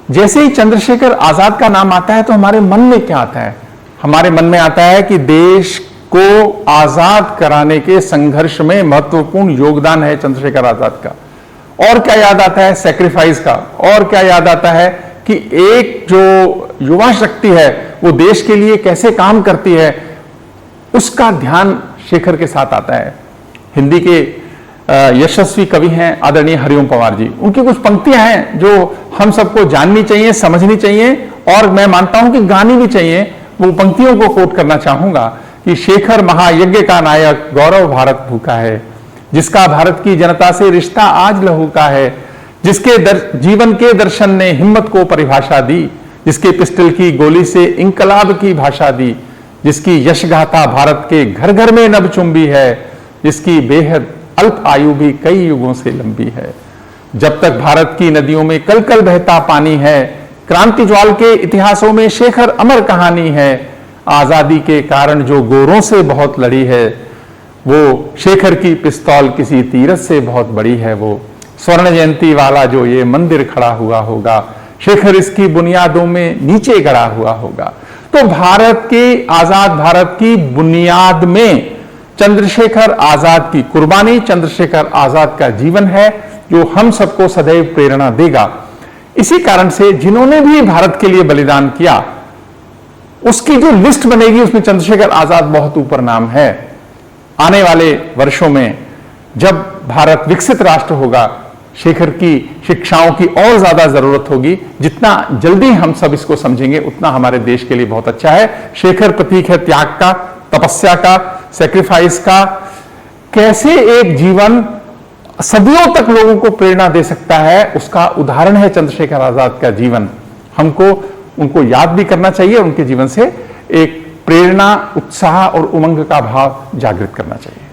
जैसे ही चंद्रशेखर आजाद का नाम आता है तो हमारे मन में क्या आता है? हमारे मन में आता है कि देश को आजाद कराने के संघर्ष में महत्वपूर्ण योगदान है चंद्रशेखर आजाद का। और क्या याद आता है? सैक्रिफाइस का। और क्या याद आता है कि एक जो युवा शक्ति है वो देश के लिए कैसे काम करती है, उसका ध्यान शेखर के साथ आता है। हिंदी के यशस्वी कवि हैं आदरणीय हरिओम पंवार जी। उनकी कुछ पंक्तियां हैं जो हम सबको जाननी चाहिए, समझनी चाहिए और मैं मानता हूं कि गानी भी चाहिए। वो पंक्तियों को कोट करना चाहूंगा कि शेखर महायज्ञ का नायक, गौरव भारत भूखा है, जिसका भारत की जनता से रिश्ता आज लहू का है, जिसके जीवन के दर्शन ने हिम्मत को परिभाषा दी, जिसके पिस्टल की गोली से इंकलाब की भाषा दी, जिसकी यशगाथा भारत के घर घर में नभ चुंबी है, जिसकी बेहद अल्प आयु भी कई युगों से लंबी है। जब तक भारत की नदियों में कल कल बहता पानी है, क्रांति ज्वाल के इतिहासों में शेखर अमर कहानी है। आजादी के कारण जो गोरों से बहुत लड़ी है, वो शेखर की पिस्तौल किसी तीरथ से बहुत बड़ी है। वो स्वर्ण जयंती वाला जो ये मंदिर खड़ा हुआ होगा, शेखर इसकी बुनियादों में नीचे गड़ा हुआ होगा। तो भारत के आजाद भारत की बुनियाद में चंद्रशेखर आजाद की कुर्बानी, चंद्रशेखर आजाद का जीवन है जो हम सबको सदैव प्रेरणा देगा। इसी कारण से जिन्होंने भी भारत के लिए बलिदान किया, उसकी जो लिस्ट बनेगी उसमें चंद्रशेखर आजाद बहुत ऊपर नाम है। आने वाले वर्षों में जब भारत विकसित राष्ट्र होगा, शेखर की शिक्षाओं की और ज्यादा जरूरत होगी। जितना जल्दी हम सब इसको समझेंगे उतना हमारे देश के लिए बहुत अच्छा है। शेखर प्रतीक है त्याग का, तपस्या का, सैक्रिफाइस का। कैसे एक जीवन सदियों तक लोगों को प्रेरणा दे सकता है, उसका उदाहरण है चंद्रशेखर आजाद का जीवन। हमको उनको याद भी करना चाहिए, उनके जीवन से एक प्रेरणा, उत्साह और उमंग का भाव जागृत करना चाहिए।